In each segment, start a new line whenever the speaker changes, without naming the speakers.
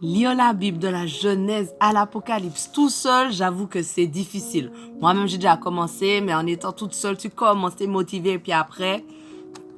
Lire la Bible de la Genèse à l'Apocalypse tout seul, j'avoue que c'est difficile. Moi-même, j'ai déjà commencé, mais en étant toute seule, tu commences, t'es motivé, et puis après,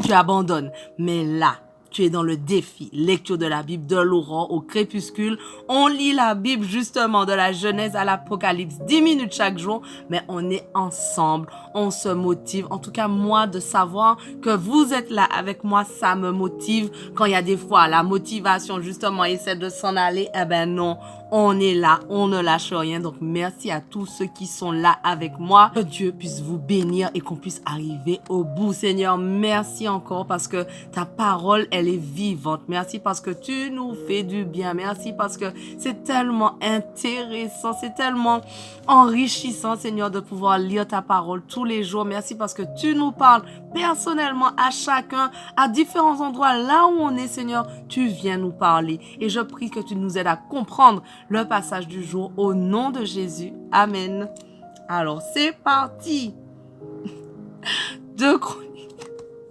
tu abandonnes. Mais là, tu es dans le défi. Lecture de la Bible de l'aurore au crépuscule. On lit la Bible justement de la Genèse à l'Apocalypse 10 minutes chaque jour, mais on est ensemble, on se motive. En tout cas, moi, de savoir que vous êtes là avec moi, ça me motive. Quand il y a des fois, la motivation justement essaie de s'en aller, eh ben non, on est là, on ne lâche rien. Donc, merci à tous ceux qui sont là avec moi. Que Dieu puisse vous bénir et qu'on puisse arriver au bout. Seigneur, merci encore parce que ta parole, elle est vivante. Merci parce que tu nous fais du bien. Merci parce que c'est tellement intéressant, c'est tellement enrichissant, Seigneur, de pouvoir lire ta parole tous les jours. Merci parce que tu nous parles personnellement à chacun, à différents endroits, là où on est, Seigneur, tu viens nous parler. Et je prie que tu nous aides à comprendre le passage du jour au nom de Jésus. Amen. Alors, c'est parti. Deux Chroniques.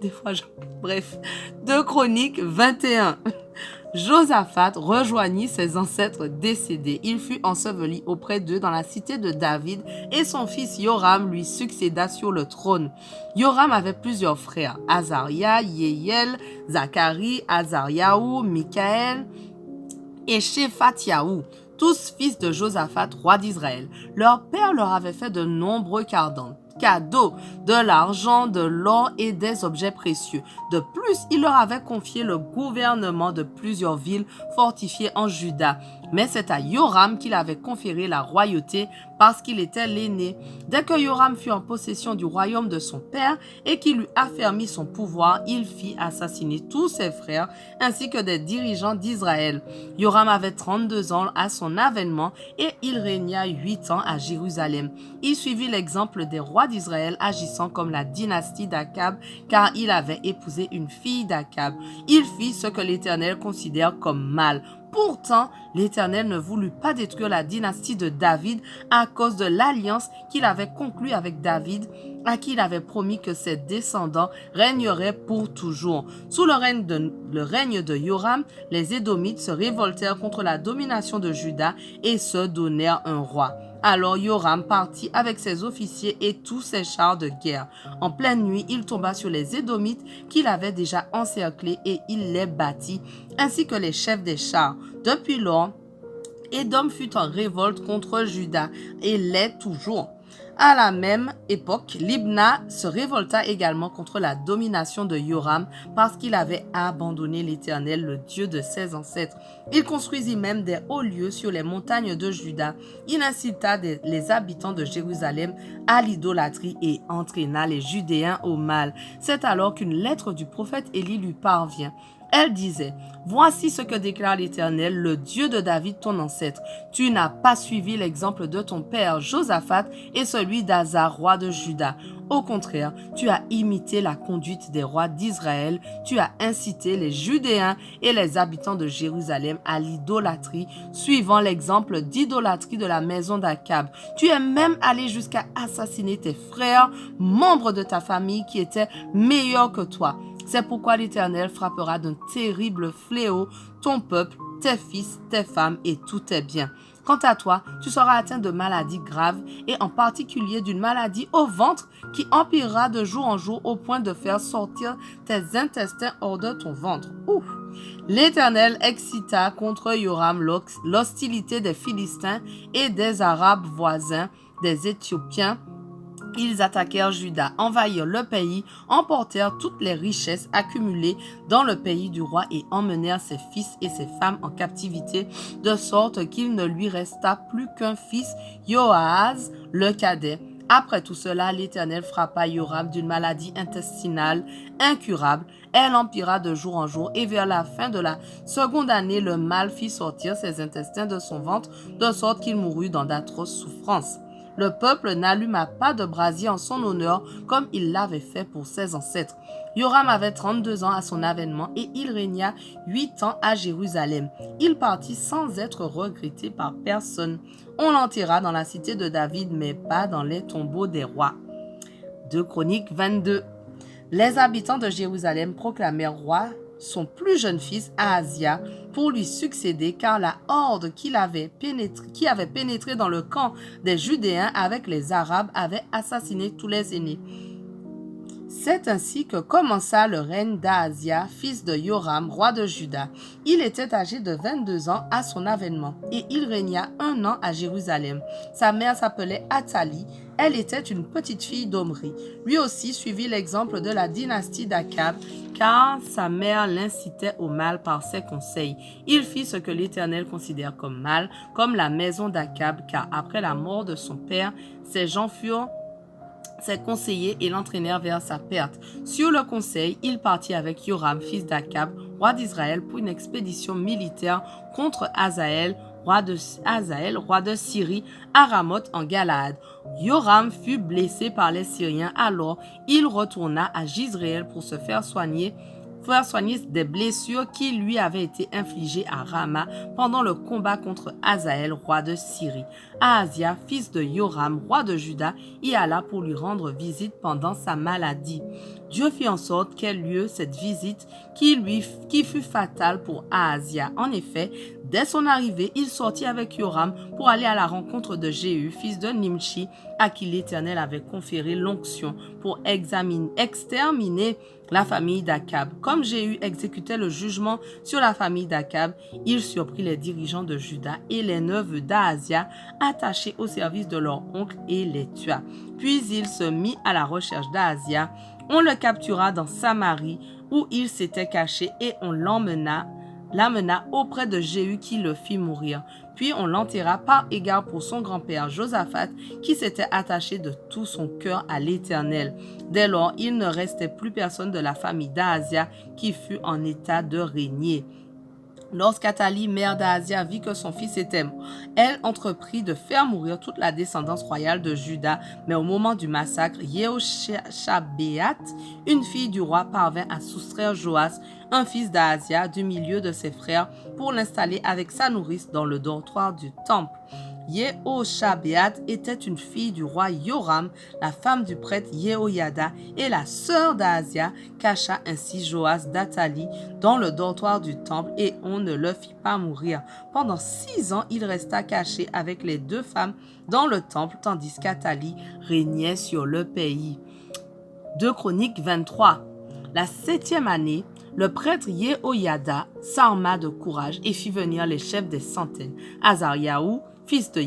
Des fois, bref. 2 Chroniques 21. Josaphat rejoignit ses ancêtres décédés. Il fut enseveli auprès d'eux dans la cité de David et son fils Yoram lui succéda sur le trône. Yoram avait plusieurs frères, Azaria, Yéhiel, Zacharie, Azariaou, Michaël et Shephatyahu, tous fils de Josaphat, roi d'Israël. Leur père leur avait fait de nombreux cadeaux, de l'argent, de l'or et des objets précieux. De plus, il leur avait confié le gouvernement de plusieurs villes fortifiées en Juda. Mais c'est à Yoram qu'il avait conféré la royauté parce qu'il était l'aîné. Dès que Yoram fut en possession du royaume de son père et qu'il eut affermi son pouvoir, il fit assassiner tous ses frères ainsi que des dirigeants d'Israël. Yoram avait 32 ans à son avènement et il régna 8 ans à Jérusalem. Il suivit l'exemple des rois d'Israël agissant comme la dynastie d'Akab car il avait épousé une fille d'Akab. Il fit ce que l'Éternel considère comme mal. Pourtant, l'Éternel ne voulut pas détruire la dynastie de David à cause de l'alliance qu'il avait conclue avec David, à qui il avait promis que ses descendants régneraient pour toujours. Sous le règne de Yoram, les Édomites se révoltèrent contre la domination de Juda et se donnèrent un roi. Alors Yoram partit avec ses officiers et tous ses chars de guerre. En pleine nuit, il tomba sur les Édomites qu'il avait déjà encerclés et il les battit, ainsi que les chefs des chars. Depuis lors, Édom fut en révolte contre Juda et l'est toujours. À la même époque, Libna se révolta également contre la domination de Yoram parce qu'il avait abandonné l'Éternel, le Dieu de ses ancêtres. Il construisit même des hauts lieux sur les montagnes de Juda. Il incita les habitants de Jérusalem à l'idolâtrie et entraîna les Judéens au mal. C'est alors qu'une lettre du prophète Élie lui parvient. Elle disait, « Voici ce que déclare l'Éternel, le Dieu de David, ton ancêtre. Tu n'as pas suivi l'exemple de ton père Josaphat et celui d'Asa, roi de Juda. Au contraire, tu as imité la conduite des rois d'Israël. Tu as incité les Judéens et les habitants de Jérusalem à l'idolâtrie, suivant l'exemple d'idolâtrie de la maison d'Akab. Tu es même allé jusqu'à assassiner tes frères, membres de ta famille qui étaient meilleurs que toi. C'est pourquoi l'Éternel frappera d'un terrible fléau ton peuple, tes fils, tes femmes et tous tes biens. Quant à toi, tu seras atteint de maladies graves et en particulier d'une maladie au ventre qui empirera de jour en jour au point de faire sortir tes intestins hors de ton ventre. Ouf! L'Éternel excita contre Yoram l'hostilité des Philistins et des Arabes voisins, des Éthiopiens. Ils attaquèrent Juda, envahirent le pays, emportèrent toutes les richesses accumulées dans le pays du roi et emmenèrent ses fils et ses femmes en captivité, de sorte qu'il ne lui resta plus qu'un fils, Joahaz, le cadet. Après tout cela, l'Éternel frappa Yoram d'une maladie intestinale incurable. Elle empira de jour en jour et vers la fin de la seconde année, le mal fit sortir ses intestins de son ventre, de sorte qu'il mourut dans d'atroces souffrances. Le peuple n'alluma pas de brasier en son honneur comme il l'avait fait pour ses ancêtres. Yoram avait 32 ans à son avènement et il régna 8 ans à Jérusalem. Il partit sans être regretté par personne. On l'enterra dans la cité de David, mais pas dans les tombeaux des rois. 2 Chroniques 22. Les habitants de Jérusalem proclamèrent roi son plus jeune fils Ahazia pour lui succéder, car la horde qui avait pénétré dans le camp des Judéens avec les Arabes avait assassiné tous les aînés. C'est ainsi que commença le règne d'Ahazia, fils de Joram, roi de Juda. Il était âgé de 22 ans à son avènement, et il régna 1 an à Jérusalem. Sa mère s'appelait Athalie. Elle était une petite fille d'Omri. Lui aussi suivit l'exemple de la dynastie d'Akab, car sa mère l'incitait au mal par ses conseils. Il fit ce que l'Éternel considère comme mal, comme la maison d'Akab, car après la mort de son père, ses gens furent ses conseillers et l'entraînèrent vers sa perte. Sur le conseil, il partit avec Joram, fils d'Akab, roi d'Israël, pour une expédition militaire contre Hazaël, roi de Syrie, à Ramoth en Galaad. Joram fut blessé par les Syriens, alors il retourna à Jizréel pour se faire soigner des blessures qui lui avaient été infligées à Rama pendant le combat contre Hazaël, roi de Syrie. Ahazia, fils de Joram, roi de Juda, y alla pour lui rendre visite pendant sa maladie. Dieu fit en sorte qu'elle eut lieu cette visite qui fut fatale pour Ahazia. En effet, dès son arrivée, il sortit avec Joram pour aller à la rencontre de Jéhu, fils de Nimshi, à qui l'Éternel avait conféré l'onction pour exterminer la famille d'Akab. Comme Jéhu exécutait le jugement sur la famille d'Akab, il surprit les dirigeants de Juda et les neveux d'Ahazia attachés au service de leur oncle et les tua. Puis il se mit à la recherche d'Ahazia. On le captura dans Samarie où il s'était caché et on l'amena auprès de Jéhu qui le fit mourir. Puis on l'enterra par égard pour son grand-père Josaphat qui s'était attaché de tout son cœur à l'Éternel. Dès lors, il ne restait plus personne de la famille d'Ahazia qui fut en état de régner. Lorsqu'Athalie, mère d'Ahazia, vit que son fils était mort, elle entreprit de faire mourir toute la descendance royale de Juda. Mais au moment du massacre, Yehoshabéat, une fille du roi, parvint à soustraire Joas, un fils d'Ahazia, du milieu de ses frères, pour l'installer avec sa nourrice dans le dortoir du temple. Yehoshabéat était une fille du roi Joram, la femme du prêtre Yehoyada, et la sœur d'Ahazia cacha ainsi Joas d'Athalie dans le dortoir du temple et on ne le fit pas mourir. Pendant 6 ans, il resta caché avec les 2 femmes dans le temple, tandis qu'Athalie régnait sur le pays. 2 Chroniques 23. La 7e année, le prêtre Yehoyada s'arma de courage et fit venir les chefs des centaines, Azariahu, fils de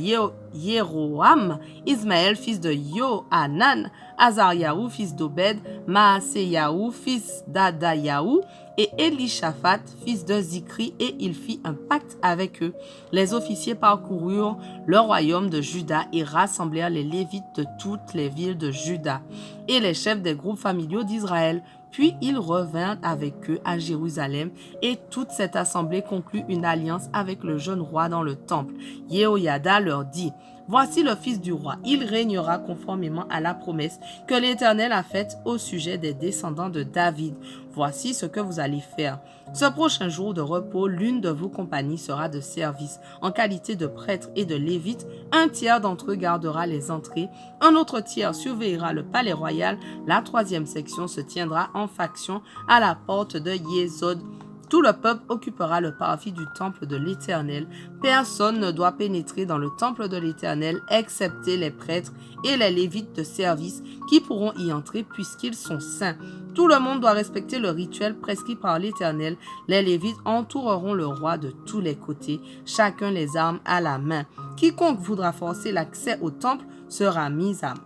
Jéroham, Ismaël, fils de Yohanan, Azariahu, fils d'Obed, Maaseyahu, fils d'Adayahu, et Elishaphat, fils de Zikri, et il fit un pacte avec eux. Les officiers parcoururent le royaume de Juda et rassemblèrent les Lévites de toutes les villes de Juda et les chefs des groupes familiaux d'Israël. Puis ils revinrent avec eux à Jérusalem et toute cette assemblée conclut une alliance avec le jeune roi dans le temple. Yehoyada leur dit: Voici le fils du roi, il régnera conformément à la promesse que l'Éternel a faite au sujet des descendants de David. Voici ce que vous allez faire. Ce prochain jour de repos, l'une de vos compagnies sera de service. En qualité de prêtre et de lévite, un tiers d'entre eux gardera les entrées, un autre tiers surveillera le palais royal, la 3e section se tiendra en faction à la porte de Yésod. Tout le peuple occupera le parvis du temple de l'Éternel. Personne ne doit pénétrer dans le temple de l'Éternel, excepté les prêtres et les lévites de service qui pourront y entrer puisqu'ils sont saints. Tout le monde doit respecter le rituel prescrit par l'Éternel. Les lévites entoureront le roi de tous les côtés, chacun les armes à la main. Quiconque voudra forcer l'accès au temple sera mis à mort.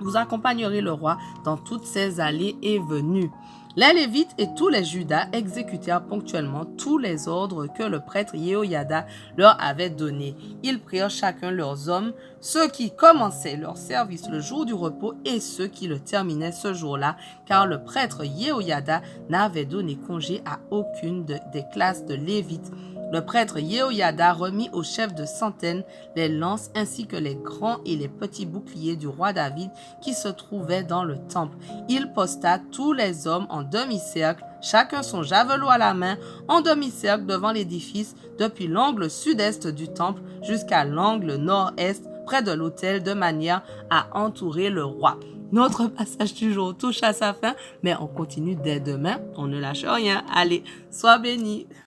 Vous accompagnerez le roi dans toutes ses allées et venues. Les Lévites et tous les Judas exécutèrent ponctuellement tous les ordres que le prêtre Yehoyada leur avait donnés. Ils prirent chacun leurs hommes, ceux qui commençaient leur service le jour du repos et ceux qui le terminaient ce jour-là, car le prêtre Yehoyada n'avait donné congé à aucune des classes de Lévites. Le prêtre Yehoyada remit aux chefs de centaines les lances ainsi que les grands et les petits boucliers du roi David qui se trouvaient dans le temple. Il posta tous les hommes en demi-cercle, chacun son javelot à la main, en demi-cercle devant l'édifice, depuis l'angle sud-est du temple jusqu'à l'angle nord-est, près de l'autel, de manière à entourer le roi. Notre passage du jour touche à sa fin, mais on continue dès demain. On ne lâche rien. Allez, sois béni.